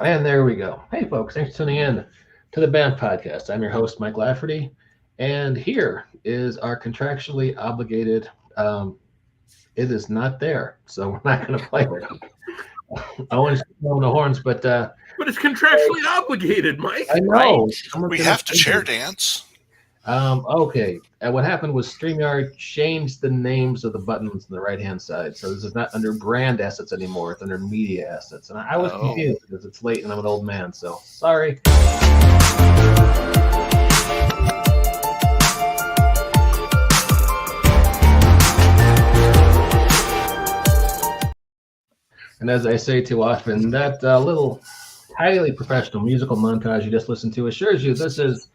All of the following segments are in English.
And there we go. Hey, folks, thanks for tuning in to the BAM podcast. I'm your host, Mike Lafferty, and here is our contractually obligated. It is not there, so we're not going to play it. I want to blow the horns, but But it's contractually obligated, Mike. I know. Right? We have to chair dance. Okay. And what happened was StreamYard changed the names of the buttons on the right-hand side. So this is not under brand assets anymore. It's under media assets. And I was confused because it's late and I'm an old man. So sorry. And as I say too often, that little highly professional musical montage you just listened to assures you this is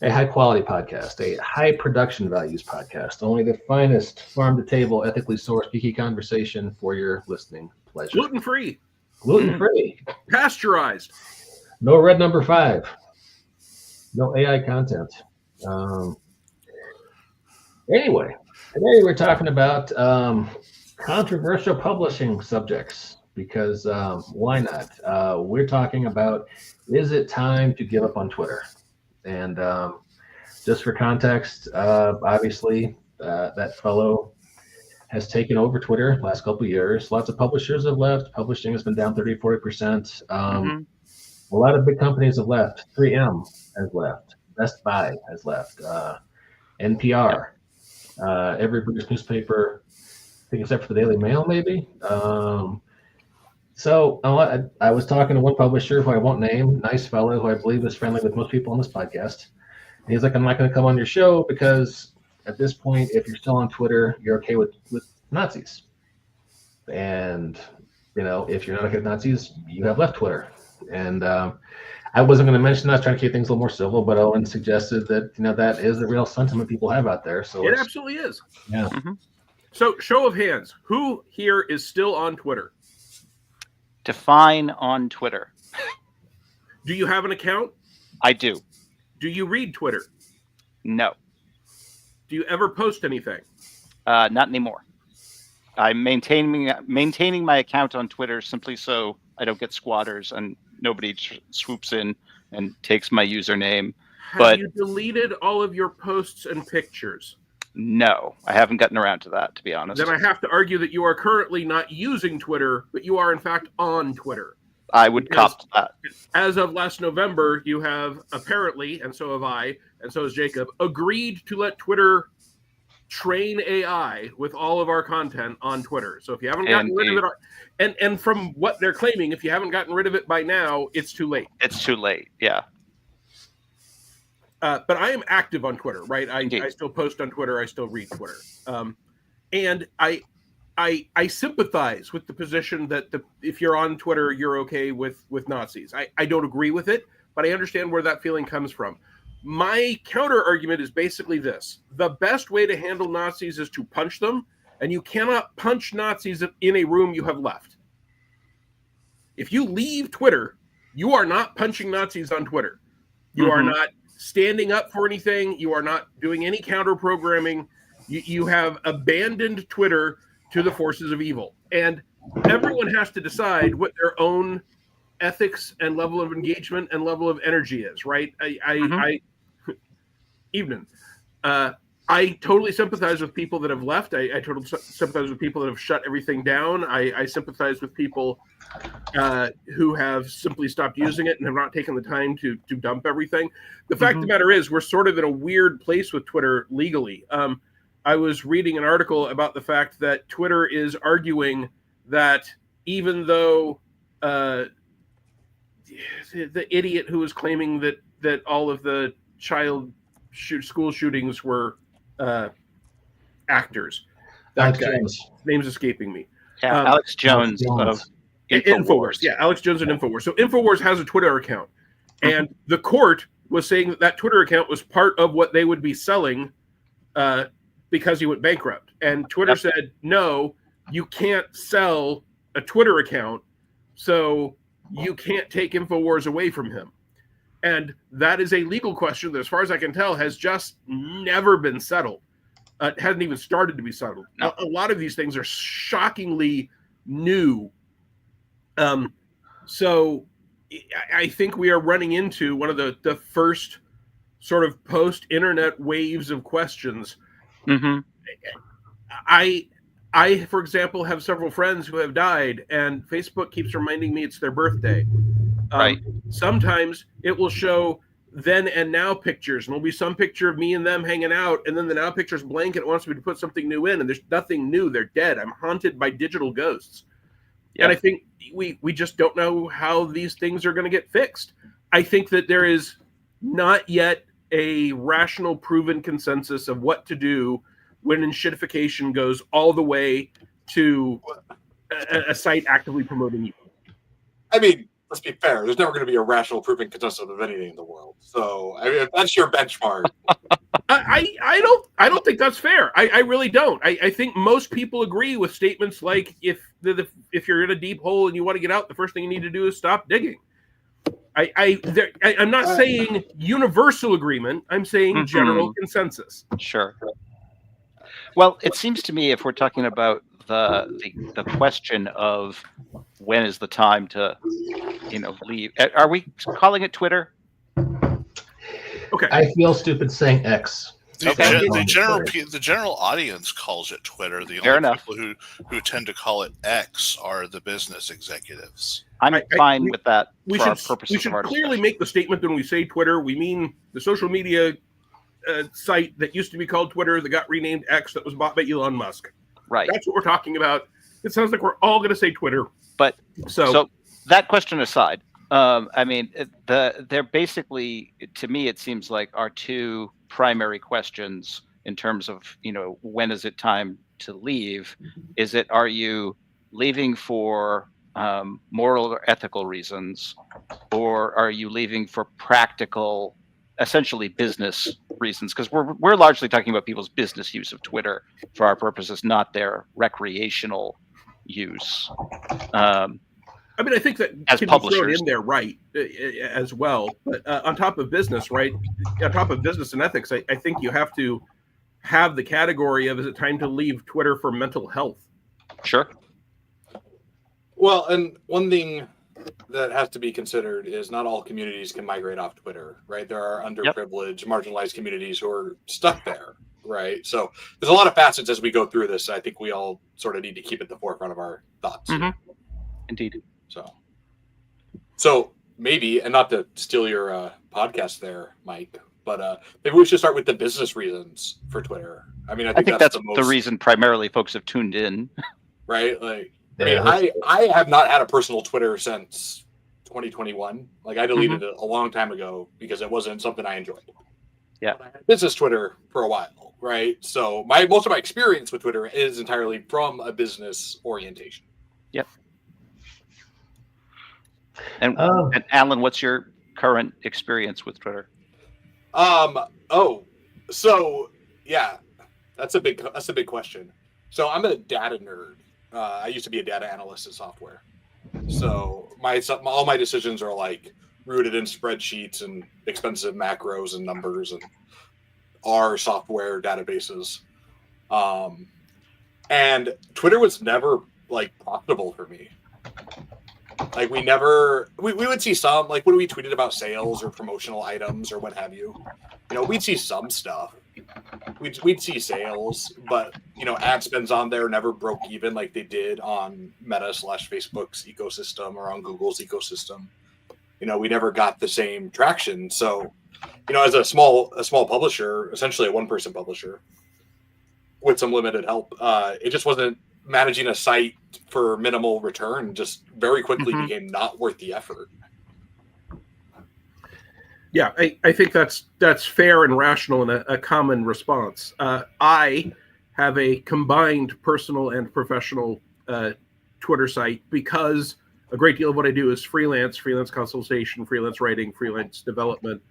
a high-quality podcast, a high production values podcast, only the finest farm-to-table, ethically sourced geeky conversation for your listening pleasure. Gluten-free. Gluten-free. Pasteurized. No red number 5. No AI content. Anyway, today we're talking about controversial publishing subjects because why not? We're talking about, is it time to give up on Twitter? And just for context, obviously, that fellow has taken over Twitter last couple of years. Lots of publishers have left. Publishing has been down 30-40%. A lot of big companies have left. 3M has left. Best Buy has left. NPR, every British newspaper, I think except for the Daily Mail, maybe. So I was talking to one publisher who I won't name, nice fellow who I believe is friendly with most people on this podcast. And he's like, I'm not going to come on your show because at this point, if you're still on Twitter, you're okay with Nazis. And, if you're not okay with Nazis, you have left Twitter. And I wasn't going to mention that. I was trying to keep things a little more civil, but Owen suggested that, that is the real sentiment people have out there. So it absolutely is. Yeah. Mm-hmm. So show of hands, who here is still on Twitter? Define on Twitter. Do you have an account? I do. Do you read Twitter? No. Do you ever post anything? Not anymore. I'm maintaining my account on Twitter simply so I don't get squatters and nobody swoops in and takes my username. Have you deleted all of your posts and pictures? No, I haven't gotten around to that, to be honest. Then I have to argue that you are currently not using Twitter, but you are in fact on Twitter. I would cop to that. As of last November, you have apparently, and so have I, and so has Jacob, agreed to let Twitter train AI with all of our content on Twitter. So if you haven't gotten rid of it, and from what they're claiming, if you haven't gotten rid of it by now, it's too late. It's too late, yeah. But I am active on Twitter, right? I still post on Twitter. I still read Twitter. And I sympathize with the position that if you're on Twitter, you're okay with Nazis. I don't agree with it, but I understand where that feeling comes from. My counter argument is basically this. The best way to handle Nazis is to punch them, and you cannot punch Nazis in a room you have left. If you leave Twitter, you are not punching Nazis on Twitter. You are not standing up for anything. You are not doing any counter programming. You have abandoned Twitter to the forces of evil. And everyone has to decide what their own ethics and level of engagement and level of energy is, right? I totally sympathize with people that have left. I totally sympathize with people that have shut everything down. I sympathize with people who have simply stopped using it and have not taken the time to dump everything. The fact of the matter is, we're sort of in a weird place with Twitter legally. I was reading an article about the fact that Twitter is arguing that even though the idiot who was claiming that all of the school shootings were actors. That guy, name's escaping me. Yeah, Alex Jones of Infowars. Yeah, Alex Jones of Infowars. So Infowars has a Twitter account, and the court was saying that Twitter account was part of what they would be selling because he went bankrupt. And Twitter said, no, you can't sell a Twitter account, so you can't take Infowars away from him. And that is a legal question that, as far as I can tell, has just never been settled. It hasn't even started to be settled. A lot of these things are shockingly new. So I think we are running into one of the first sort of post-internet waves of questions. Mm-hmm. I, for example, have several friends who have died, and Facebook keeps reminding me it's their birthday. Right. Sometimes it will show then and now pictures, and there'll be some picture of me and them hanging out, and then the now picture's blank, and it wants me to put something new in, and there's nothing new. They're dead. I'm haunted by digital ghosts. Yeah. And I think we just don't know how these things are going to get fixed. I think that there is not yet a rational, proven consensus of what to do when shitification goes all the way to a site actively promoting you. I mean, let's be fair. There's never going to be a rational, proven consensus of anything in the world. So, I mean, if that's your benchmark. I don't think that's fair. I really don't. I think most people agree with statements like if you're in a deep hole and you want to get out, the first thing you need to do is stop digging. I'm not saying universal agreement. I'm saying general consensus. Sure. Well, it seems to me if we're talking about the question of when is the time to, leave. Are we calling it Twitter? Okay. I feel stupid saying X. The general audience calls it Twitter. The only people who tend to call it X are the business executives. I'm fine with that for our purposes. We should clearly make the statement that when we say Twitter, we mean the social media site that used to be called Twitter that got renamed X that was bought by Elon Musk. Right. That's what we're talking about. It sounds like we're all going to say Twitter. But so that question aside, I mean, they're basically, to me, it seems like our two primary questions in terms of, when is it time to leave? Is it, are you leaving for moral or ethical reasons, or are you leaving for practical, essentially business reasons? Because we're largely talking about people's business use of Twitter for our purposes, not their recreational use. I mean, I think that as can publishers be thrown in there, right, as well. But on top of business, right, on top of business and ethics, I think you have to have the category of, is it time to leave Twitter for mental health? Sure. Well, and one thing that has to be considered is not all communities can migrate off Twitter, right? There are underprivileged, marginalized communities who are stuck there, right? So there's a lot of facets as we go through this. I think we all sort of need to keep at the forefront of our thoughts. Mm-hmm. Indeed. So maybe, and not to steal your podcast there, Mike, but maybe we should start with the business reasons for Twitter. I mean, I think that's the reason primarily folks have tuned in. Right? Like, I have not had a personal Twitter since 2021. Like, I deleted it a long time ago because it wasn't something I enjoyed. Yeah. But I had business Twitter for a while, right? So most of my experience with Twitter is entirely from a business orientation. Yep. And Alan, what's your current experience with Twitter? So yeah, that's a big question. So I'm a data nerd. I used to be a data analyst in software. So all my decisions are like rooted in spreadsheets and expensive macros and numbers and R software databases. And Twitter was never like profitable for me. Like we would see some, like when we tweeted about sales or promotional items or what have you, we'd see some stuff. We'd see sales, but ad spends on there never broke even like they did on Meta/Facebook's ecosystem or on Google's ecosystem. We never got the same traction. So, as a small publisher, essentially a one-person publisher with some limited help, it just wasn't managing a site for minimal return. Just very quickly became not worth the effort. Yeah, I think that's fair and rational and a common response. I have a combined personal and professional Twitter site because a great deal of what I do is freelance consultation, freelance writing, freelance development.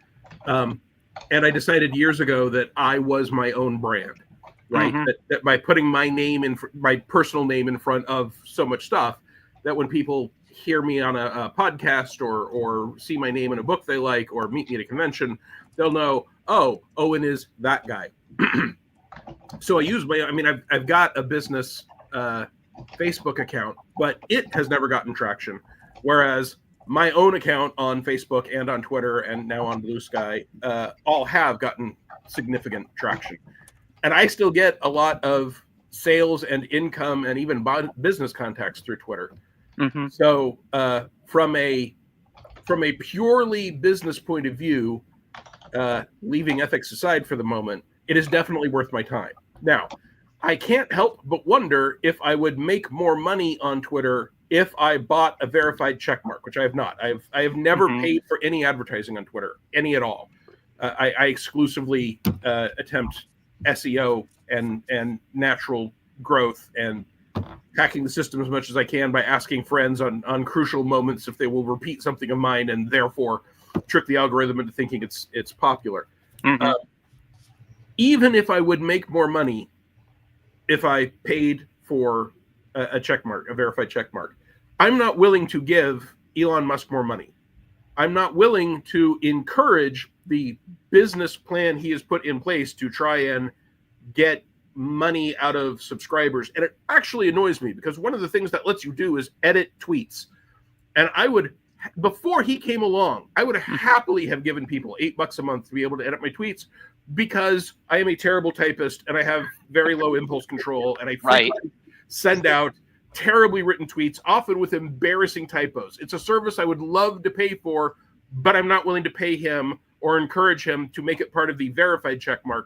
And I decided years ago that I was my own brand, right? That by putting my name my personal name in front of so much stuff, that when people hear me on a podcast or see my name in a book they like or meet me at a convention, they'll know, oh, Owen is that guy. So I've got a business Facebook account, but it has never gotten traction. Whereas my own account on Facebook and on Twitter and now on Blue Sky all have gotten significant traction. And I still get a lot of sales and income and even business contacts through Twitter. Mm-hmm. So from a purely business point of view, leaving ethics aside for the moment, it is definitely worth my time. Now, I can't help but wonder if I would make more money on Twitter if I bought a verified checkmark, which I have not. I have never paid for any advertising on Twitter, any at all. I exclusively attempt SEO and natural growth and hacking the system as much as I can by asking friends on crucial moments if they will repeat something of mine and therefore trick the algorithm into thinking it's popular. Mm-hmm. Even if I would make more money if I paid for a checkmark, a verified checkmark, I'm not willing to give Elon Musk more money. I'm not willing to encourage the business plan he has put in place to try and get money out of subscribers. And it actually annoys me because one of the things that lets you do is edit tweets. And I would, before he came along, I would happily have given people $8 a month to be able to edit my tweets because I am a terrible typist and I have very low impulse control and I send out terribly written tweets, often with embarrassing typos. It's a service I would love to pay for, but I'm not willing to pay him or encourage him to make it part of the verified checkmark,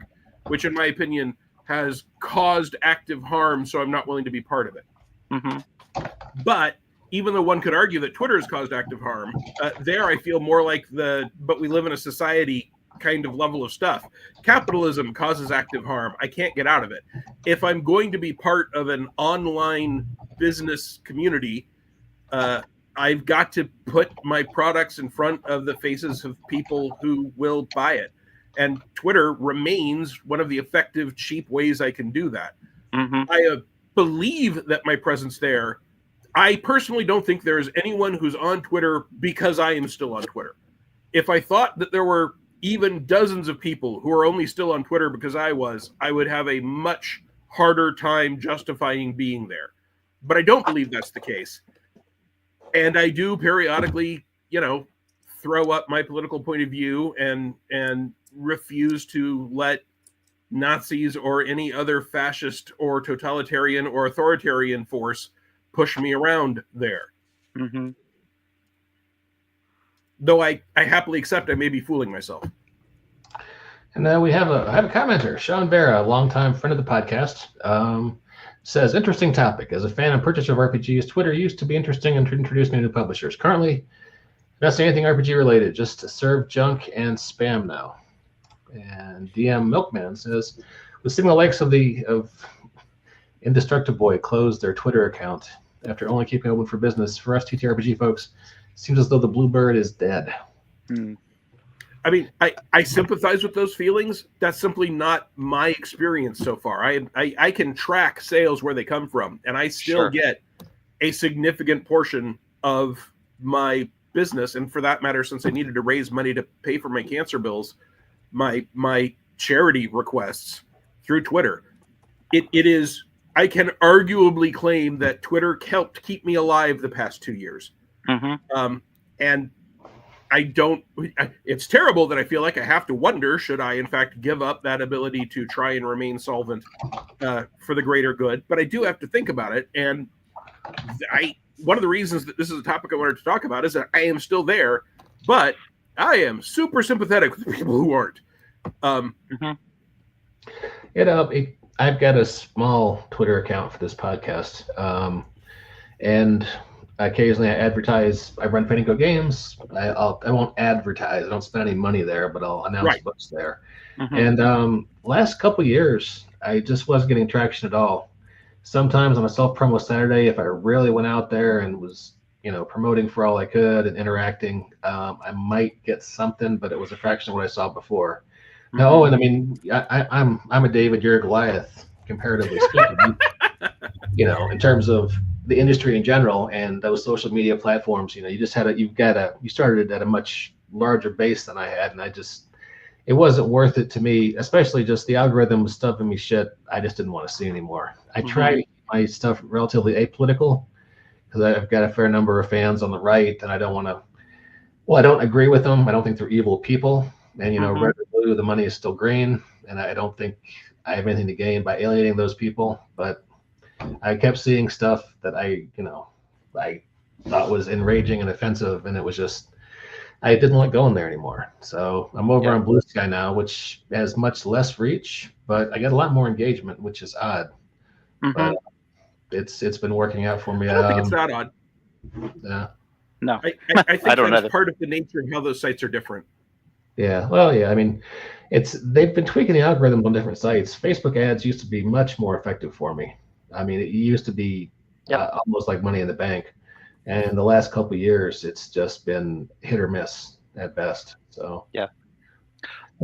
which in my opinion has caused active harm, so I'm not willing to be part of it. Mm-hmm. But even though one could argue that Twitter has caused active harm, there I feel more like but we live in a society kind of level of stuff. Capitalism causes active harm. I can't get out of it. If I'm going to be part of an online business community, I've got to put my products in front of the faces of people who will buy it. And Twitter remains one of the effective, cheap ways I can do that. Mm-hmm. I believe that my presence there, I personally don't think there is anyone who's on Twitter because I am still on Twitter. If I thought that there were even dozens of people who are only still on Twitter because I would have a much harder time justifying being there. But I don't believe that's the case. And I do periodically, throw up my political point of view and refuse to let Nazis or any other fascist or totalitarian or authoritarian force push me around there. Mm-hmm. Though I happily accept I may be fooling myself. And then I have a commenter, Sean Vera, a longtime friend of the podcast, says, interesting topic. As a fan and purchaser of RPGs, Twitter used to be interesting and introduced me to new publishers. Currently, not seeing anything RPG related, just to serve junk and spam now. And DM Milkman says, with seeing the likes of Indestructible close their Twitter account after only keeping open for business, for us TTRPG folks, it seems as though the Bluebird is dead. I mean, I sympathize with those feelings. That's simply not my experience so far. I can track sales where they come from, and I still get a significant portion of my business. And for that matter, since I needed to raise money to pay for my cancer bills, my charity requests through Twitter. It is, I can arguably claim that Twitter helped keep me alive the past 2 years. Mm-hmm. And it's terrible that I feel like I have to wonder, should I in fact give up that ability to try and remain solvent for the greater good? But I do have to think about it. And one of the reasons that this is a topic I wanted to talk about is that I am still there, but I am super sympathetic with the people who aren't. I've got a small Twitter account for this podcast. And occasionally I advertise. I run Panico Games. I won't advertise. I don't spend any money there, but I'll announce books there. Mm-hmm. And last couple years, I just wasn't getting traction at all. Sometimes on a self-promo Saturday, if I really went out there and was, promoting for all I could and interacting, I might get something, but it was a fraction of what I saw before. Mm-hmm. No, and I mean, I'm a David, you're a Goliath, comparatively speaking. In terms of the industry in general and those social media platforms, you started at a much larger base than I had, and it wasn't worth it to me, especially just the algorithm was stuffing me shit I just didn't want to see anymore. I try to keep my stuff relatively apolitical because I've got a fair number of fans on the right, and I don't want to Well, I don't agree with them. I don't think they're evil people. And, Mhm. red or blue, the money is still green. And I don't think I have anything to gain by alienating those people. But I kept seeing stuff that I thought was enraging and offensive. And it was just, I didn't like going there anymore. So I'm over Yeah. on Blue Sky now, which has much less reach, but I get a lot more engagement, which is odd. Mhm. But it's been working out for me. I don't think it's that odd. Yeah. No, I think I don't that's either. part of the nature of how those sites are different. Yeah. Well, yeah. I mean, they've been tweaking the algorithm on different sites. Facebook ads used to be much more effective for me. I mean, it used to be Yep. almost like money in the bank, and the last couple of years, it's just been hit or miss at best. So Yeah.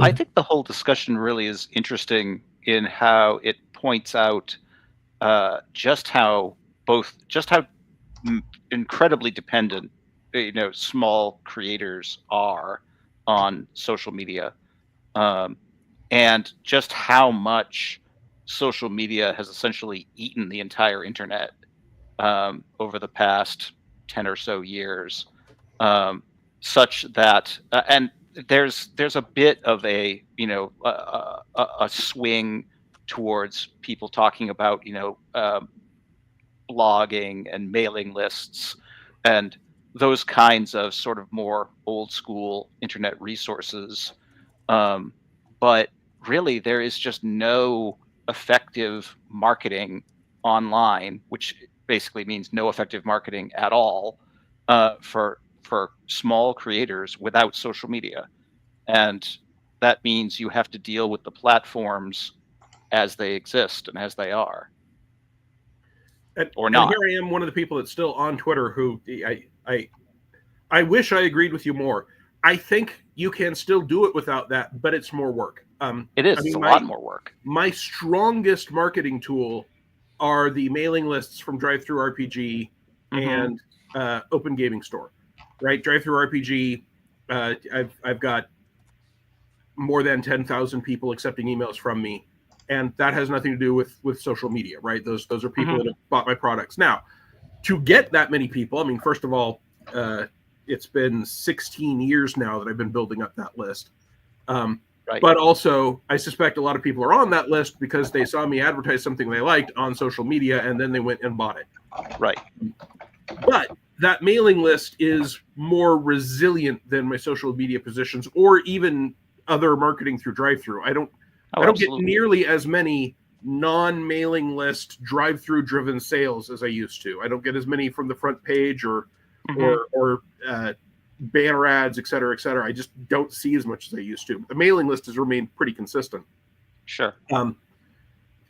I think the whole discussion really is interesting in how it points out just how incredibly dependent small creators are on social media, and just how much social media has essentially eaten the entire internet over the past 10 or so years, such that and there's a bit of a a swing towards people talking about blogging and mailing lists and those kinds of sort of more old school internet resources. But really, there is just no effective marketing online, which basically means no effective marketing at all for small creators without social media, and that means you have to deal with the platforms as they exist and as they are, or And not. here I am, one of the people that's still on Twitter who I wish I agreed with you more. I think you can still do it without that, but it's more work. It is. I mean, It's a lot more work. My strongest marketing tool are the mailing lists from DriveThruRPG Mhm. and Open Gaming Store. Right, DriveThruRPG. I've got more than 10,000 people accepting emails from me, and that has nothing to do with social media. Right, those are people Mhm. that have bought my products. Now, to get that many people, I mean, first of all, it's been 16 years now that I've been building up that list. Right. But also, I suspect a lot of people are on that list because they saw me advertise something they liked on social media, and then they went and bought it. Right. But that mailing list is more resilient than my social media positions or even other marketing through drive-through. I don't get Absolutely. nearly as many non-mailing list drive-through driven sales as I used to. I don't get as many from the front page or banner ads, et cetera, et cetera. I just don't see as much as I used to. The mailing list has remained pretty consistent. Sure.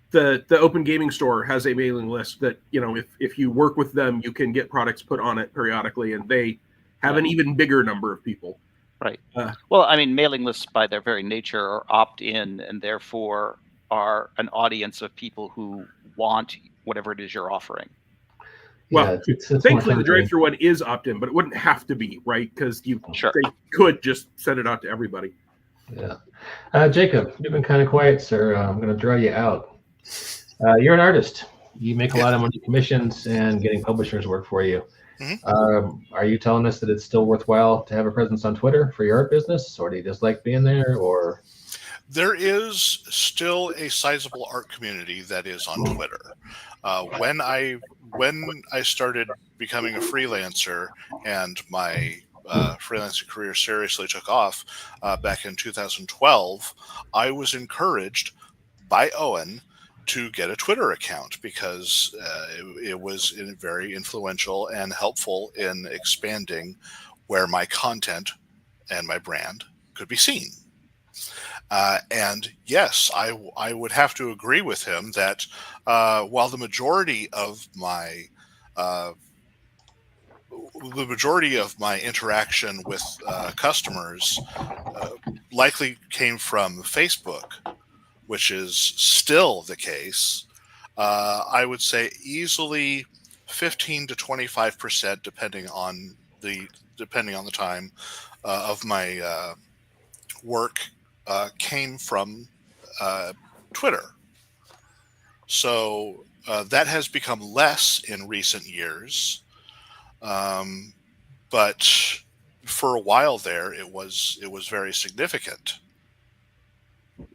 The Open Gaming Store has a mailing list that, if you work with them, you can get products put on it periodically, and they have an even bigger number of people. Right. Well, I mean, mailing lists by their very nature are opt-in and therefore are an audience of people who want whatever it is you're offering. Well, it's thankfully the drive-through one is opt-in, but it wouldn't have to be, right? Because they could just send it out to everybody. Yeah. Jacob, you've been kind of quiet, sir. I'm going to draw you out. You're an artist. You make a lot of money commissions and getting publishers work for you. Mm-hmm. Are you telling us that it's still worthwhile to have a presence on Twitter for your art business, or do you just like being there? Or there is still a sizable art community that is on Twitter. When I started becoming a freelancer and my freelancing career seriously took off back in 2012, I was encouraged by Owen to get a Twitter account because it was very influential and helpful in expanding where my content and my brand could be seen. And yes, I would have to agree with him that while the majority of my interaction with customers likely came from Facebook, which is still the case, I would say easily 15 to 25%, depending on the time of my work came from Twitter. So that has become less in recent years, but for a while there, it was very significant.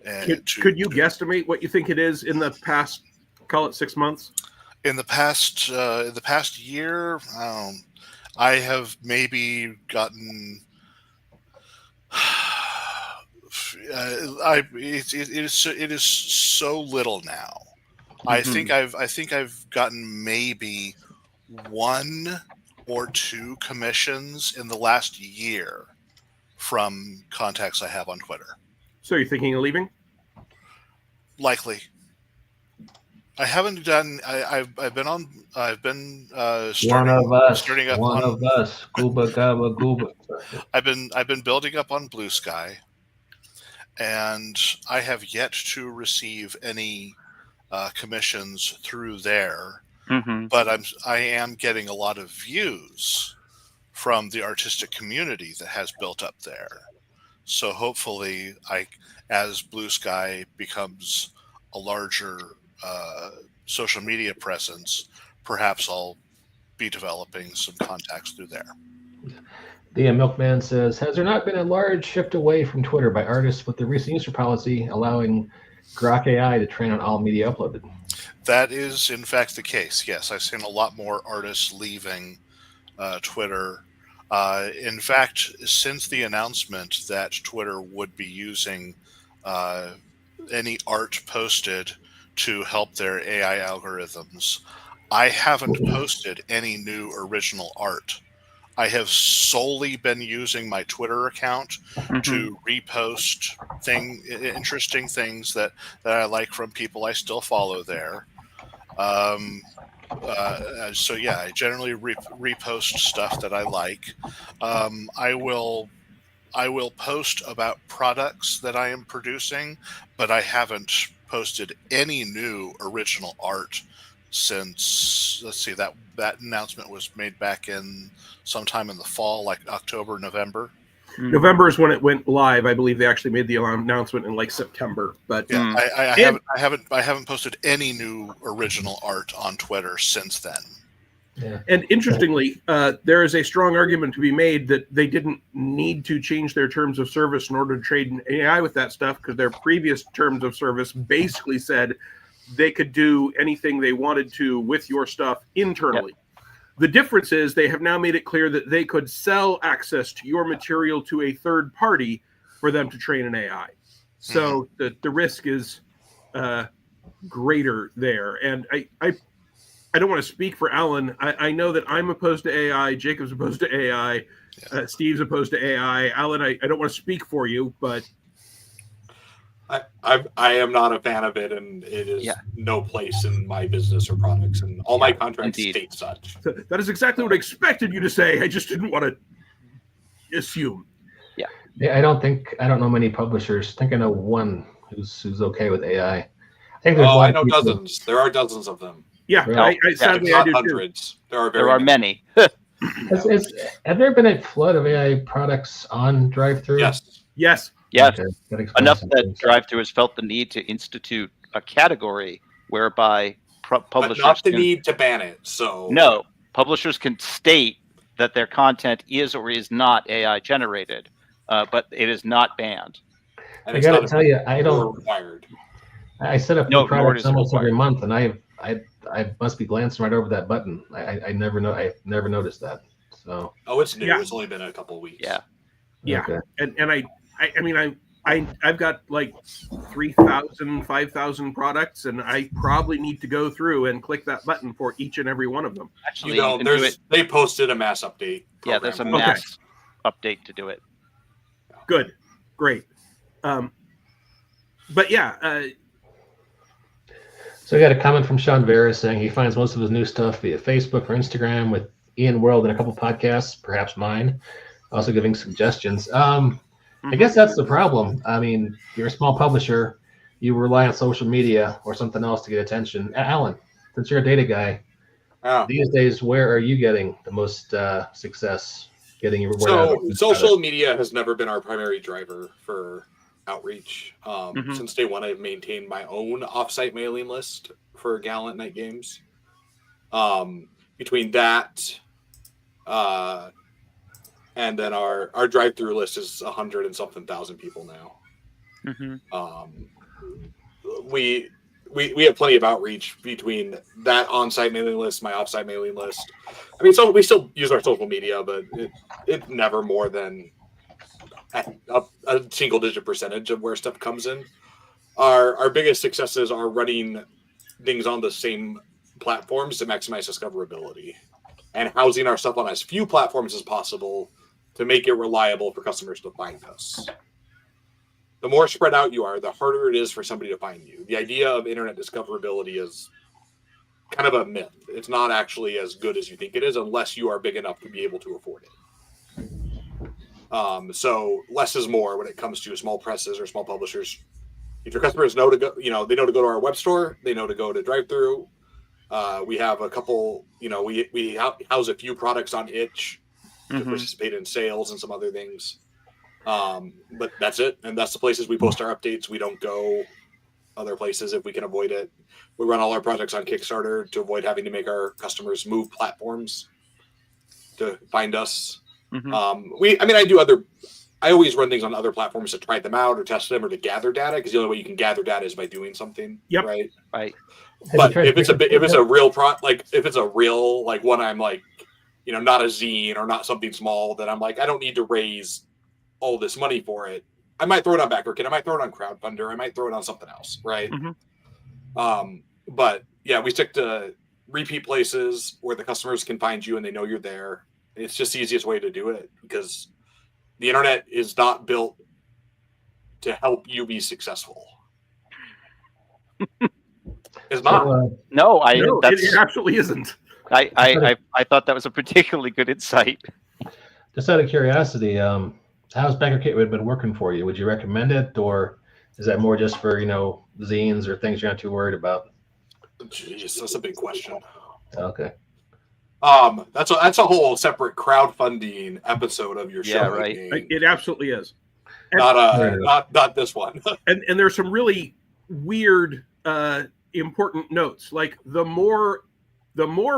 And Could you guesstimate what you think it is in the past, call it 6 months? in the past year, I have maybe gotten. It is so little now. I think I've gotten maybe 1 or 2 commissions in the last year from contacts I have on Twitter. So you're thinking of leaving? Likely. I haven't done. I've been One of us. starting up One on. of us. Gooba gabba gooba. I've been building up on Blue Sky, and I have yet to receive any commissions through there. Mm-hmm. But I am getting a lot of views from the artistic community that has built up there. So hopefully, as Blue Sky becomes a larger social media presence, perhaps I'll be developing some contacts through there. The Milkman says, has there not been a large shift away from Twitter by artists with the recent user policy allowing Grok AI to train on all media uploaded? That is, in fact, the case. Yes, I've seen a lot more artists leaving Twitter. In fact, since the announcement that Twitter would be using any art posted to help their AI algorithms, I haven't posted any new original art. I have solely been using my Twitter account to repost interesting things that I like from people I still follow there. So yeah, I generally repost stuff that I like. I will post about products that I am producing, but I haven't posted any new original art since, let's see, that announcement was made back in sometime in the fall, like October, November. November is when it went live. I believe they actually made the announcement in like September. But yeah, I haven't posted any new original art on Twitter since then. Yeah. And interestingly, there is a strong argument to be made that they didn't need to change their terms of service in order to trade in AI with that stuff, because their previous terms of service basically said they could do anything they wanted to with your stuff internally. Yep. The difference is they have now made it clear that they could sell access to your material to a third party for them to train an AI. So the risk is greater there. And I don't want to speak for Alan. I know that I'm opposed to AI. Jacob's opposed to AI. Steve's opposed to AI. Alan, I don't want to speak for you, but I am not a fan of it, and it is no place in my business or products, and all my contracts state such. So that is exactly what I expected you to say. I just didn't want to assume. Yeah, I don't know many publishers. I think I know one who's okay with AI. I think there's I know dozens. There are dozens of them. Yeah, really? Sadly, I do hundreds. Too. There are many. Have there been a flood of AI products on DriveThru? Yes. Yes, okay. Enough that DriveThru has felt the need to institute a category whereby publishers but not the need to ban it. So no, publishers can state that their content is or is not AI generated, but it is not banned. And I got to tell you, I don't. Required. I set up new products almost every month, and I must be glancing right over that button. I never noticed that. So it's new. It's only been a couple of weeks. Yeah. Okay. And I mean I've got like 3,000, 5,000 products, and I probably need to go through and click that button for each and every one of them. Actually, they posted a mass update. Yeah, there's a mass update to do it. Good, great. But yeah. So I got a comment from Sean Vera saying he finds most of his new stuff via Facebook or Instagram, with Ian World and a couple podcasts, perhaps mine, also giving suggestions. I guess that's the problem. I mean, you're a small publisher. You rely on social media or something else to get attention. Alan, since you're a data guy, these days, where are you getting the most success getting your word out? Social media has never been our primary driver for outreach. Since day one, I've maintained my own offsite mailing list for Gallant Night Games. Between that, and then our drive-through list is 100 and something thousand people now. We have plenty of outreach between that on-site mailing list, my off-site mailing list. I mean, so we still use our social media, but it's never more than a single-digit percentage of where stuff comes in. Our biggest successes are running things on the same platforms to maximize discoverability, and housing our stuff on as few platforms as possible to make it reliable for customers to find us. The more spread out you are, the harder it is for somebody to find you. The idea of internet discoverability is kind of a myth. It's not actually as good as you think it is unless you are big enough to be able to afford it. So less is more when it comes to small presses or small publishers. If your customers know to go, they know to go to our web store, they know to go to drive-through. We have a couple, we house a few products on Itch to participate in sales and some other things. But that's it. And that's the places we post our updates. We don't go other places if we can avoid it. We run all our projects on Kickstarter to avoid having to make our customers move platforms to find us. I always run things on other platforms to try them out or test them or to gather data, because the only way you can gather data is by doing something. Yep. Right. But if it's a real one, I'm like, not a zine or not something small, that I'm like, I don't need to raise all this money for it. I might throw it on BackerKit. I might throw it on Crowdfunder. I might throw it on something else. Right. But yeah, we stick to repeat places where the customers can find you and they know you're there. It's just the easiest way to do it, because the internet is not built to help you be successful. It's not. It absolutely isn't. I thought that was a particularly good insight. Just out of curiosity, how's BackerKit been working for you? Would you recommend it, or is that more just for zines or things you're not too worried about? Jeez, that's a big question. Okay. That's a whole separate crowdfunding episode of your show. Yeah, right. It absolutely is. Not this one. and there's some really weird important notes. Like the more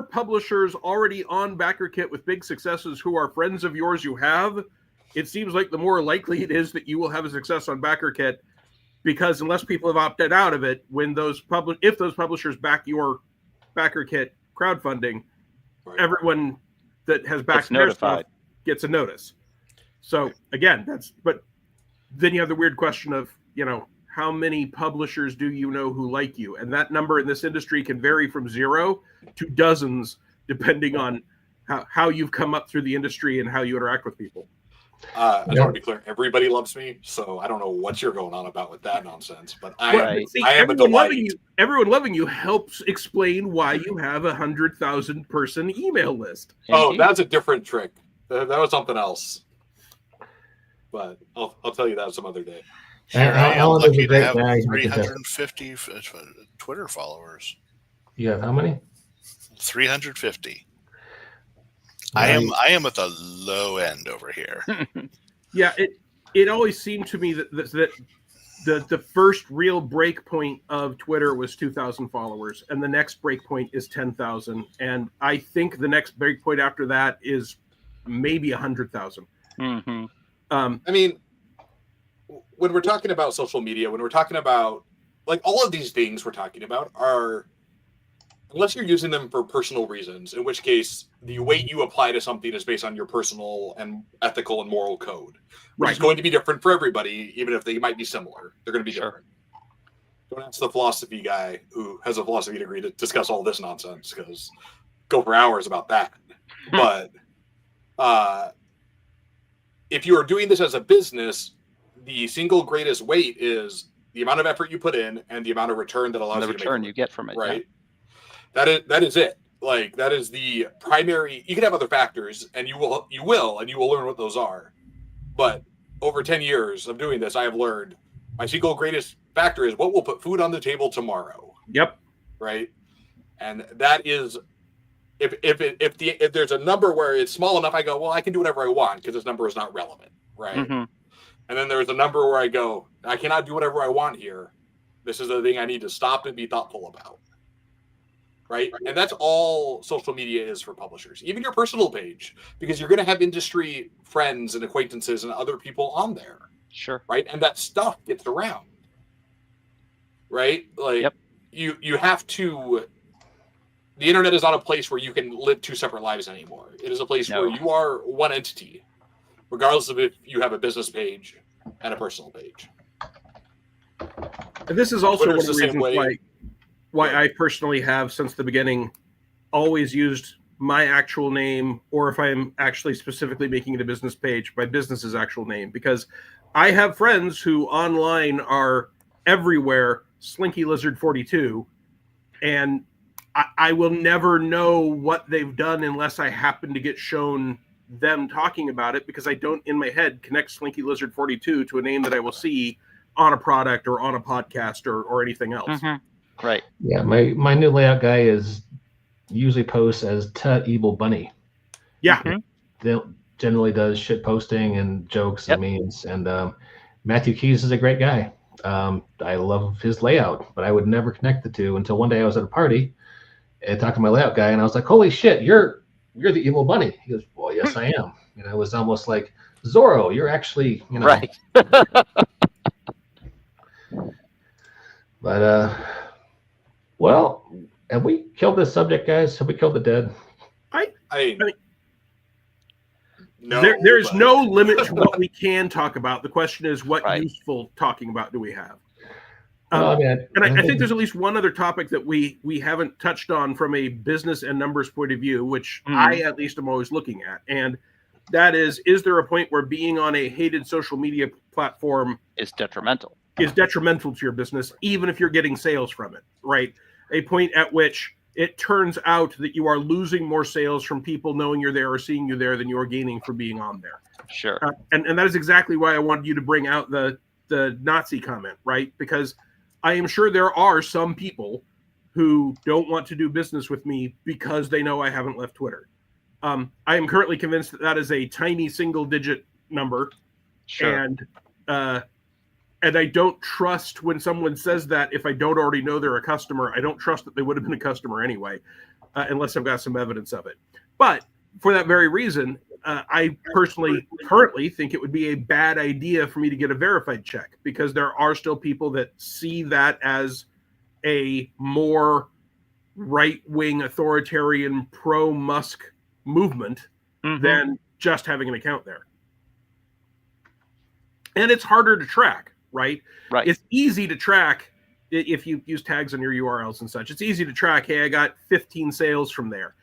publishers already on BackerKit with big successes who are friends of yours you have, it seems like the more likely it is that you will have a success on BackerKit, because unless people have opted out of it, if those publishers back your BackerKit crowdfunding, right, everyone that has backed their stuff gets a notice. So again, but then you have the weird question of, how many publishers do you know who like you? And that number in this industry can vary from 0 to dozens, depending on how you've come up through the industry and how you interact with people. I just want to be clear. Everybody loves me, so I don't know what you're going on about with that nonsense. But I am a delight. Everyone loving you helps explain why you have 100,000 person email list. Oh, that's a different trick. That was something else. But I'll tell you that some other day. I'm lucky to have 350 Twitter followers. You have how many? 350. Nice. I am at the low end over here. Yeah, it always seemed to me that the first real break point of Twitter was 2,000 followers, and the next break point is 10,000, and I think the next break point after that is maybe 100,000. I mean, when we're talking about social media, when we're talking about all of these things we're talking about are, unless you're using them for personal reasons, in which case the weight you apply to something is based on your personal and ethical and moral code, which is going to be different for everybody, even if they might be similar. They're going to be different. Don't ask the philosophy guy who has a philosophy degree to discuss all this nonsense, because go for hours about that. But if you are doing this as a business, the single greatest weight is the amount of effort you put in and the amount of return that allows you to make. The return you get from it, right? Yeah. That is it. That is the primary. You can have other factors, and you will learn what those are. But over 10 years of doing this, I have learned my single greatest factor is what will put food on the table tomorrow. Yep. Right. And that is, if there's a number where it's small enough, I go, well, I can do whatever I want because this number is not relevant. Right. And then there's a number where I go, I cannot do whatever I want here. This is the thing I need to stop and be thoughtful about. right? And that's all social media is for publishers, even your personal page, because you're going to have industry friends and acquaintances and other people on there, Sure. right? And that stuff gets around, right? Like Yep. you have to. The internet is not a place where you can live two separate lives anymore. It is a place No. where you are one entity, regardless of if you have a business page and a personal page. And this is also one of Twitter's the the same reasons way. why I personally have, since the beginning, always used my actual name, or if I'm actually specifically making it a business page, my business's actual name, because I have friends who online are everywhere, Slinky Lizard 42, and I will never know what they've done unless I happen to get shown them talking about it, because I don't, in my head, connect Slinky Lizard 42 to a name that I will see on a product or on a podcast or anything else. Mm-hmm. Right. Yeah, my new layout guy is usually posts as Evil Bunny. Yeah. Mhm. They generally does shit posting and jokes Yep. and memes. And Matthew Keys is a great guy. I love his layout, but I would never connect the two until one day I was at a party and talked to my layout guy, and I was like, "Holy shit, you're the Evil Bunny." He goes, "Well, yes, I am." And it was almost like, Zorro, you're actually, Right. But well, have we killed this subject, guys? Have we killed the dead? I no, There is but- no limit to what we can talk about. The question is, what Right. useful talking about do we have? Well, I mean, And I think there's at least one other topic that we haven't touched on from a business and numbers point of view, which I at least am always looking at. And that is there a point where being on a hated social media platform Is detrimental. is detrimental to your business, even if you're getting sales from it, right? A point at which it turns out that you are losing more sales from people knowing you're there or seeing you there than you are gaining from being on there. Sure. And that is exactly why I wanted you to bring out the Nazi comment, right? Because I am sure there are some people who don't want to do business with me because they know I haven't left Twitter. I am currently convinced that that is a tiny single-digit number, Sure. and I don't trust when someone says that if I don't already know they're a customer. I don't trust that they would have been a customer anyway, unless I've got some evidence of it. But for that very reason, I personally currently think it would be a bad idea for me to get a verified check, because there are still people that see that as a more right-wing authoritarian pro-Musk movement Mhm. than just having an account there. And it's harder to track, right? Right. It's easy to track if you use tags on your URLs and such. It's easy to track, hey, I got 15 sales from there.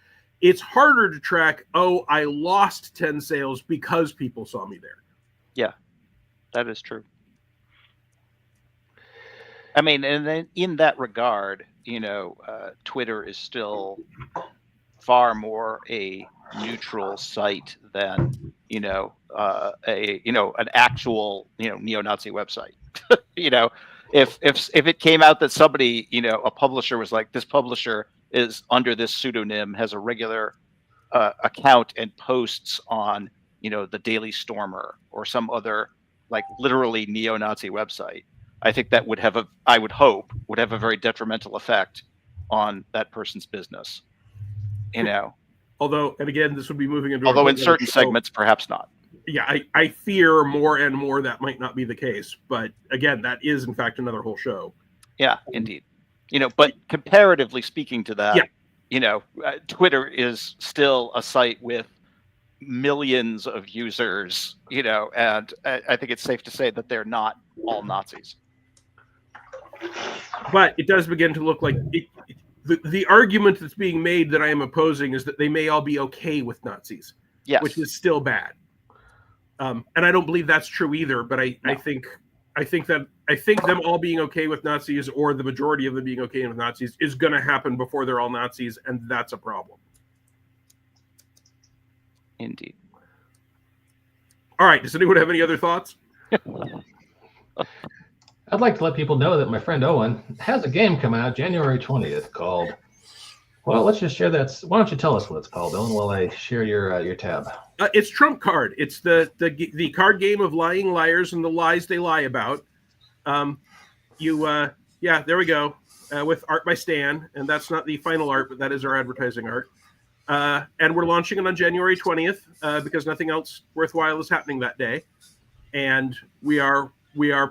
It's harder to track, oh, I lost 10 sales because people saw me there. That is true. I mean, and then in that regard, Twitter is still far more a neutral site than an actual neo-Nazi website. If it came out that somebody, a publisher was like, this publisher is under this pseudonym, has a regular account and posts on the Daily Stormer or some other like literally neo-Nazi website, I think that would have I would hope would have a very detrimental effect on that person's business. Although, and again, this would be moving into Although a in certain segments, perhaps not. Yeah, I fear more and more that might not be the case. But again, that is in fact another whole show. Yeah, indeed. But comparatively speaking to that, Twitter is still a site with millions of users, and I think it's safe to say that they're not all Nazis. But it does begin to look like the argument that's being made that I am opposing is that they may all be okay with Nazis, Yes. which is still bad. And I don't believe that's true either. But I think them all being okay with Nazis, or the majority of them being okay with Nazis, is going to happen before they're all Nazis, and that's a problem. Indeed. All right. Does anyone have any other thoughts? I'd like to let people know that my friend Owen has a game come out January 20th called. Well, let's just share that. Why don't you tell us what it's called, Owen, while I share your tab? It's Trump Card. It's the card game of lying liars and the lies they lie about. There we go. with art by Stan, and that's not the final art, but that is our advertising art. And we're launching it on January 20th because nothing else worthwhile is happening that day. And we are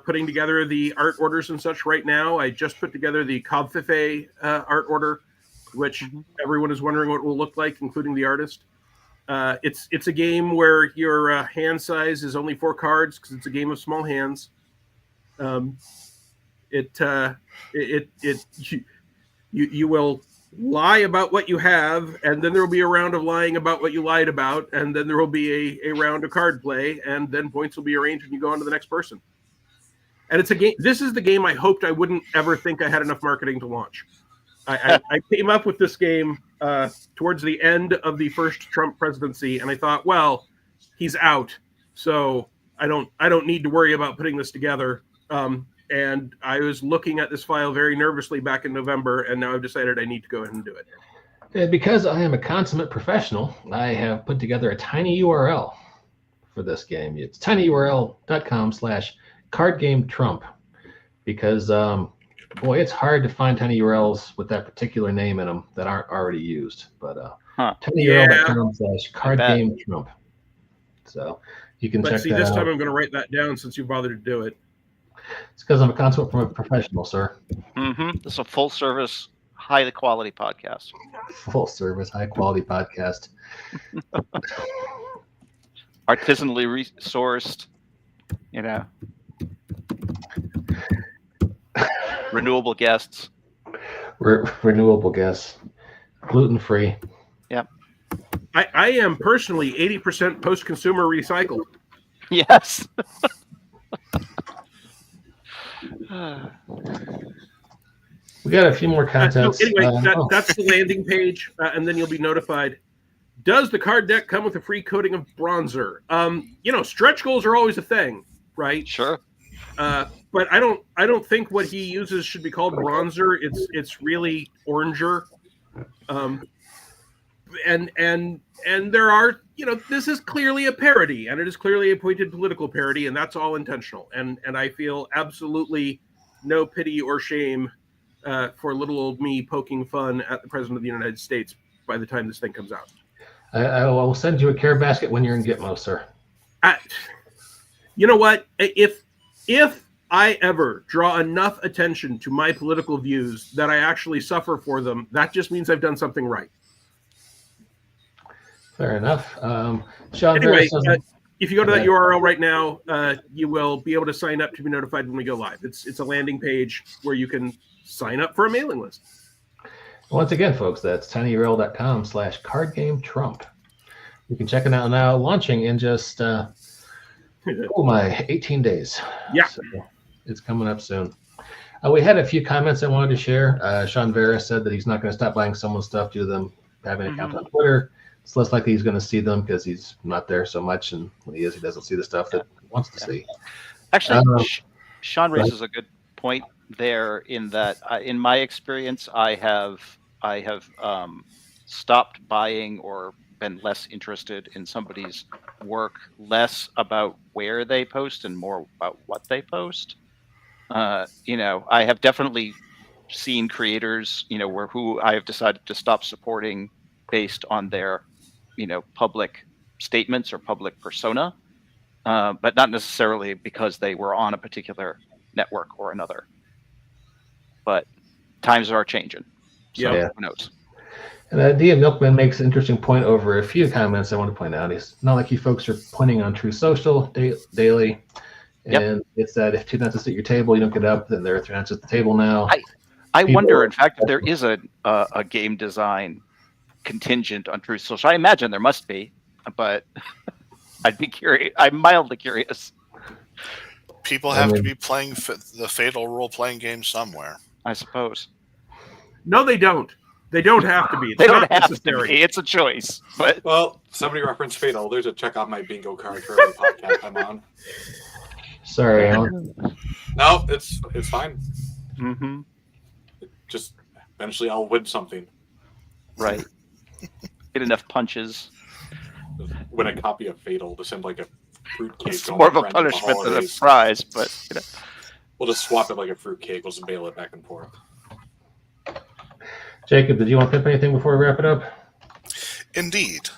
putting together the art orders and such right now. I just put together the Cobfife art order, which everyone is wondering what it will look like, including the artist. It's a game where your hand size is only 4 cards because it's a game of small hands. You will lie about what you have, and then there will be a round of lying about what you lied about, and then there will be a round of card play, and then points will be arranged and you go on to the next person. And it's a game. This is the game I hoped I wouldn't ever think I had enough marketing to launch. I came up with this game towards the end of the first Trump presidency, and I thought, well, he's out, so I don't need to worry about putting this together. And I was looking at this file very nervously back in November, and now I've decided I need to go ahead and do it. And because I am a consummate professional, I have put together a tiny URL for this game. It's tinyurl.com/cardgametrump because, boy, it's hard to find tiny URLs with that particular name in them that aren't already used. But tinyurl.com/cardgametrump. So you can check that out. See, this time I'm going to write that down since you bothered to do it. It's because I'm a consummate professional, sir. This is a full service, high quality podcast. Full service, high quality podcast. Artisanally resourced, renewable guests. Renewable guests. Gluten free. Yep. I am personally 80% post-consumer recycled. Yes. We got a few more contents. So anyway, that's the landing page, and then you'll be notified. Does the card deck come with a free coating of bronzer? Stretch goals are always a thing, right? Sure. But I don't think what he uses should be called bronzer. It's really oranger. And there are, this is clearly a parody, and it is clearly a pointed political parody, and that's all intentional. And I feel absolutely no pity or shame for little old me poking fun at the President of the United States by the time this thing comes out. I will send you a care basket when you're in Gitmo, sir. You know what? If I ever draw enough attention to my political views that I actually suffer for them, that just means I've done something right. Fair enough. Sean, anyway, if you go to that URL right now, you will be able to sign up to be notified when we go live. It's a landing page where you can sign up for a mailing list. Once again, folks, that's tinyurl.com/cardgametrump. You can check it out now, launching in just 18 days. Yeah. So it's coming up soon. We had a few comments I wanted to share. Sean Vera said that he's not going to stop buying someone's stuff due to them having an account on Twitter. It's less likely he's going to see them because he's not there so much, and when he is, he doesn't see the stuff that he wants to see. Actually, Sean raises a good point there in that, in my experience, I have stopped buying or been less interested in somebody's work, less about where they post and more about what they post. I have definitely seen creators, who I have decided to stop supporting based on their, public statements or public persona, but not necessarily because they were on a particular network or another. But times are changing. So who knows? And Dia Milkman makes an interesting point over a few comments I want to point out. It's not like you folks are pointing on True Social daily. And it's that if two nuts sit at your table, you don't get up, then there are three nuts at the table now. I wonder, in fact, if there is a game design contingent on True Social. I imagine there must be, but I'd be curious. I'm mildly curious. People have to be playing the fatal role-playing game somewhere, I suppose. No, they don't. They don't have to be. They don't have to be. It's a choice. But well, somebody referenced Fatal. There's a check off my bingo card for every podcast I'm on. Sorry, Alan. No, it's fine. Mm-hmm. Just eventually I'll win something. Right. Get enough punches. Win a copy of Fatal to send like a fruitcake. It's more of a punishment than a prize, but we'll just swap it like a fruitcake. We'll just mail it back and forth. Jacob, did you want to pimp anything before we wrap it up? Indeed.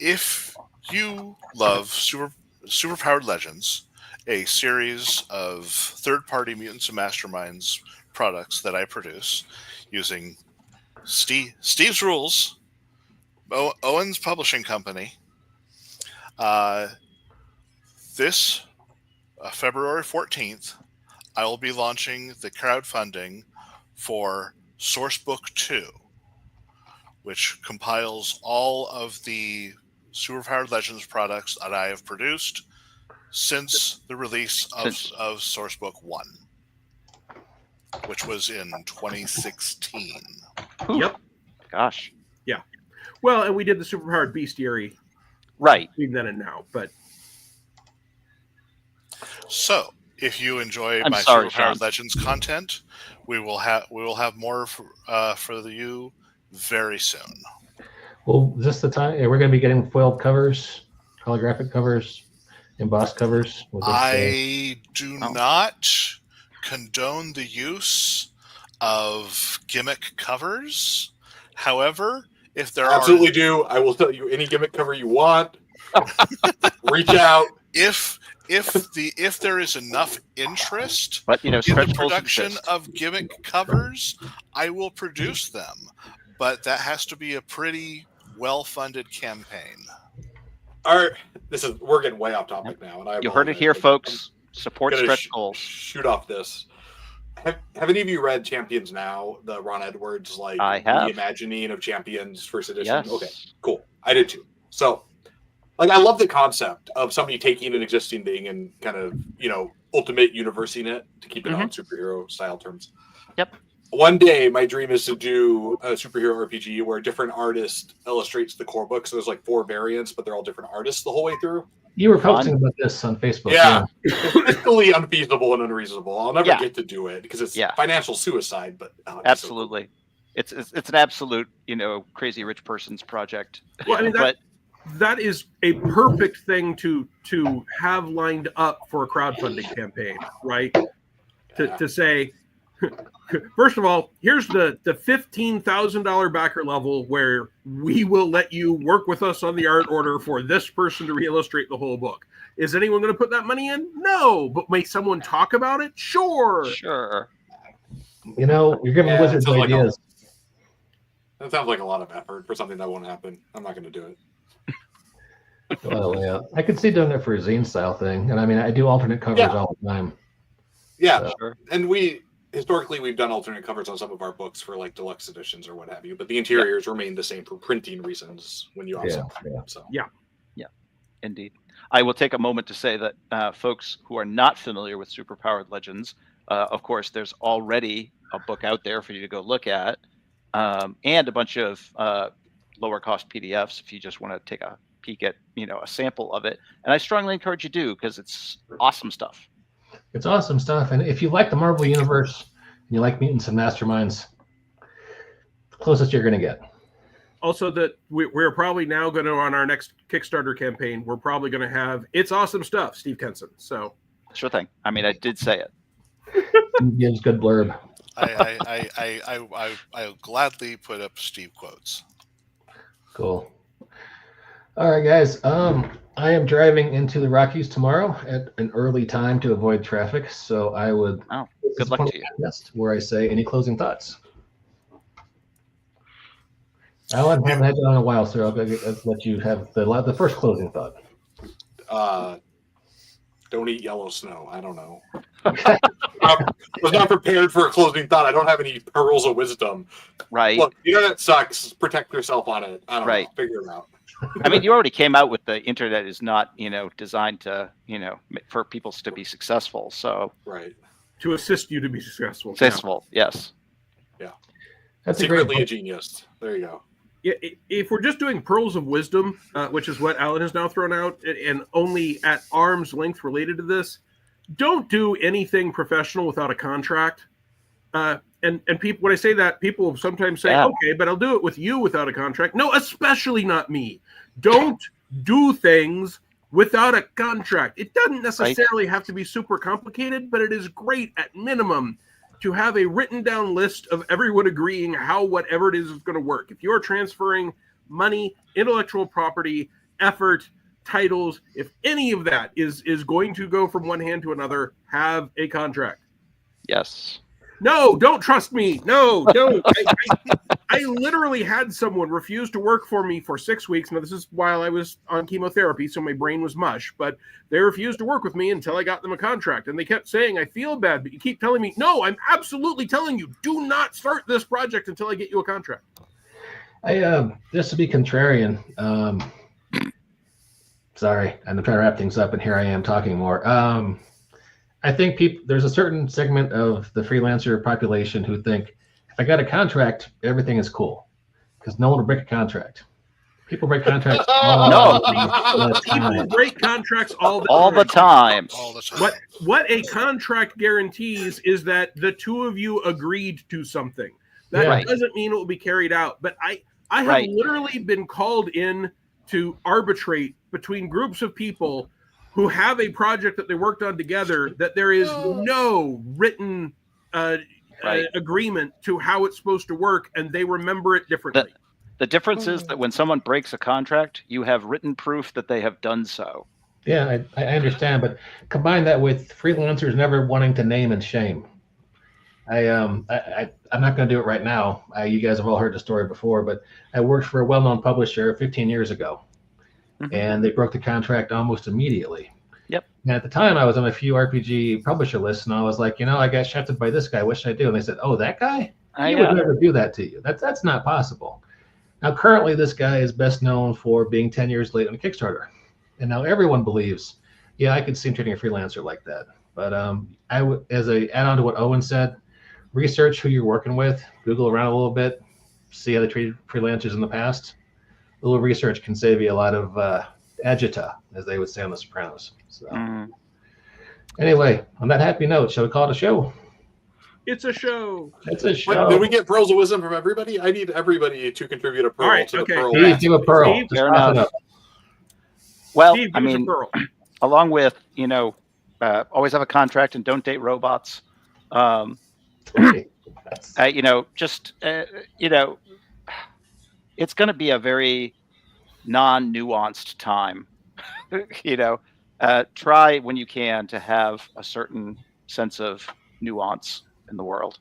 If you love Superpowered Legends, a series of third-party Mutants and Masterminds products that I produce using Steve's Rules, Owen's Publishing Company, this February 14th, I will be launching the crowdfunding for Sourcebook 2, which compiles all of the Superpowered Legends products that I have produced since the release of Sourcebook 1, which was in 2016. Yep. Gosh. Well, and we did the Superpowered Bestiary Right. between then and now, but So, if you enjoy I'm my sorry, Sean. Superpowered Legends content, we will have more for you very soon. Well, is this the time? Yeah, we're going to be getting foiled covers, holographic covers, embossed covers. With this, I do not condone the use of gimmick covers. However, if there Absolutely do. I will tell you any gimmick cover you want. Reach out. if there is enough interest But in in the stretch goals production exist. of gimmick covers, I will produce them. But that has to be a pretty well-funded campaign. We're getting way off topic now, and I You heard it here, folks. Support gonna stretch goals. shoot off this. Have any of you read Champions Now, the Ron Edwards I have. reimagining of Champions first edition? Yes. Okay, cool. I did too. So, I love the concept of somebody taking an existing thing and kind of, ultimate universing it, to keep it on superhero style terms. Yep. One day, my dream is to do a superhero RPG where a different artist illustrates the core book. So there's 4 variants, but they're all different artists the whole way through. You were posting about this on Facebook. Yeah. It's totally unfeasible and unreasonable. I'll never Yeah. get to do it because it's Yeah. financial suicide. But it's so Absolutely. It's an absolute, crazy rich person's project. well, I mean But that is a perfect thing to have lined up for a crowdfunding campaign, right? Yeah. To say, first of all, here's the $15,000 backer level where we will let you work with us on the art order for this person to reillustrate the whole book. Is anyone going to put that money in? No, but may someone talk about it? Sure. sure. You're giving Yeah, wizards it sounds like ideas. That sounds like a lot of effort for something that won't happen. I'm not going to do it. Well, yeah. I could see doing it for a zine style thing. And I do alternate covers Yeah. all the time. Yeah, So, Sure. and historically we've done alternate covers on some of our books for deluxe editions or what have you, but the interiors remain the same for printing reasons when you yeah, offset. yeah. So Indeed. I will take a moment to say that folks who are not familiar with Superpowered Legends, of course, there's already a book out there for you to go look at, and a bunch of lower cost PDFs if you just want to take a peek at, a sample of it. And I strongly encourage you to, because it's awesome stuff. It's awesome stuff. And if you like the Marvel Universe and you like Mutants and Masterminds, the closest you're going to get. Also, that we're probably now going to, on our next Kickstarter campaign, we're probably going to have It's Awesome Stuff, Steve Kenson. So Sure thing. I mean, I did say it. He gives good blurb. I'll gladly put up Steve quotes. Cool. All right, guys. I am driving into the Rockies tomorrow at an early time to avoid traffic. So I would. Oh, this good is luck one to you. podcast where I say any closing thoughts. Alan, haven't had you on in a while, so I'll let you have the first closing thought. don't eat yellow snow. I don't know. I was not prepared for a closing thought. I don't have any pearls of wisdom. Right. Look, the internet sucks. Protect yourself on it. I don't Right. know. Figure it out. I mean, you already came out with the internet is not, designed to, for people to be successful. So Right. to assist you to be successful. successful, yes. That's a great Secretly a book. genius. There you go. Yeah, if we're just doing pearls of wisdom, which is what Alan has now thrown out, and only at arm's length related to this, don't do anything professional without a contract. And people, when I say that, people sometimes say, Yeah. "Okay, but I'll do it with you without a contract." No, especially not me. Don't do things without a contract. It doesn't necessarily have to be super complicated, but it is great at minimum to have a written down list of everyone agreeing how whatever it is going to work. If you're transferring money, intellectual property, effort, titles, if any of that is going to go from one hand to another, have a contract. Yes. No, don't trust me. No, don't. I literally had someone refuse to work for me for 6 weeks. Now, this is while I was on chemotherapy, so my brain was mush, but they refused to work with me until I got them a contract. And they kept saying, I feel bad, but you keep telling me, no, I'm absolutely telling you, do not start this project until I get you a contract. Just to be contrarian, sorry, I'm trying to wrap things up, and here I am talking more. I think there's a certain segment of the freelancer population who think if I got a contract, everything is cool, because no one will break a contract. People break contracts all the time. People break contracts all the time. All the time. What a contract guarantees is that the two of you agreed to something. That doesn't mean it will be carried out. But I have literally been called in to arbitrate between groups of people who have a project that they worked on together that there is no written agreement to how it's supposed to work, and they remember it differently. The difference is that when someone breaks a contract, you have written proof that they have done so. Yeah, I understand, but combine that with freelancers never wanting to name and shame. I'm not going to do it right now. You guys have all heard the story before, but I worked for a well-known publisher 15 years ago. And they broke the contract almost immediately. Yep. And at the time, I was on a few RPG publisher lists, and I was like, I got shafted by this guy. What should I do? And they said, "Oh, that guy? He would never do that to you. That's not possible." Now, currently, this guy is best known for being 10 years late on a Kickstarter, and now everyone believes, I could see him treating a freelancer like that. But I would, as a add-on to what Owen said, research who you're working with, Google around a little bit, see how they treated freelancers in the past. A little research can save you a lot of agita, as they would say on The Sopranos. So, anyway, on that happy note, shall we call it a show? It's a show. It's a show. Did we get pearls of wisdom from everybody? I need everybody to contribute a pearl to the pearl. Steve, give a pearl. Steve, fair enough. Well, Steve, I mean, along with always have a contract and don't date robots. It's going to be a very non-nuanced time. Try when you can to have a certain sense of nuance in the world.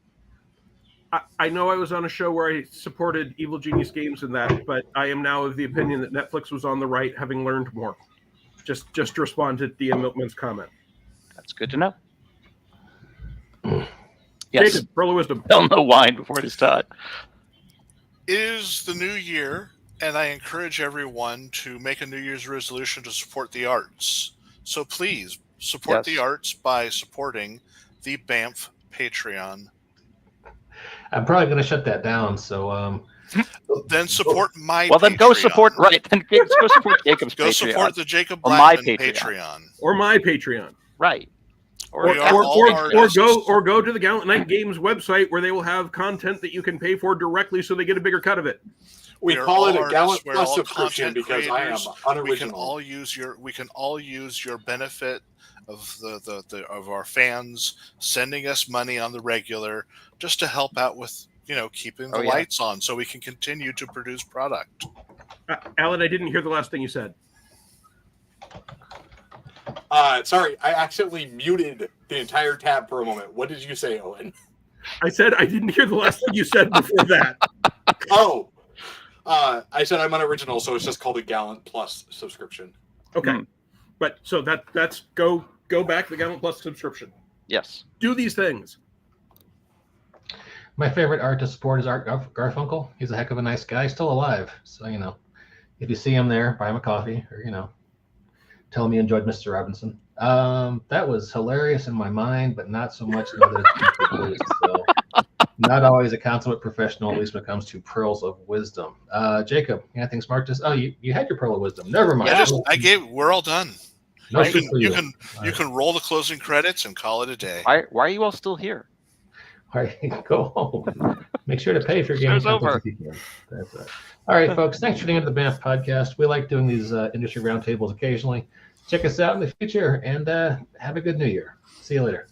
I know I was on a show where I supported Evil Genius Games in that, but I am now of the opinion that Netflix was on the right, having learned more. Just to respond to DM Milkman's comment. That's good to know. Yes. Jacob, pearl of wisdom. Tell no wine before it is taught. It is the new year, and I encourage everyone to make a New Year's resolution to support the arts. So please support the arts by supporting the Banff Patreon. I'm probably going to shut that down. So then support my. Well, then Patreon. go support Then go support Jacob's go Patreon. Support the Jacob Blackman Patreon. Or my Patreon. Right. Or go to the Gallant Knight Games website where they will have content that you can pay for directly, so they get a bigger cut of it. We call it a Gallant Plus subscription because I am unoriginal. We can all use your benefit of of our fans sending us money on the regular just to help out with keeping the lights on so we can continue to produce product. Alan, I didn't hear the last thing you said. Sorry, I accidentally muted the entire tab for a moment. What did you say, Owen? I said I didn't hear the last thing you said before that. I said I'm unoriginal, so it's just called a Gallant Plus subscription. Okay, but so that's go back to the Gallant Plus subscription. Yes. Do these things. My favorite art to support is Art Garfunkel. He's a heck of a nice guy, still alive. So if you see him there, buy him a coffee, or tell him you enjoyed Mr. Robinson. That was hilarious in my mind, but not so much in other people's. So not always a consummate professional, at least when it comes to pearls of wisdom. Jacob, anything smart to say? Oh, you had your pearl of wisdom. Never mind. We're all done. No, you can roll the closing credits and call it a day. Why are you all still here? All right, go home. Make sure to pay for your game. Over. That's right. All right, folks. Thanks for tuning into the Banff podcast. We like doing these industry roundtables occasionally. Check us out in the future and have a good New Year. See you later.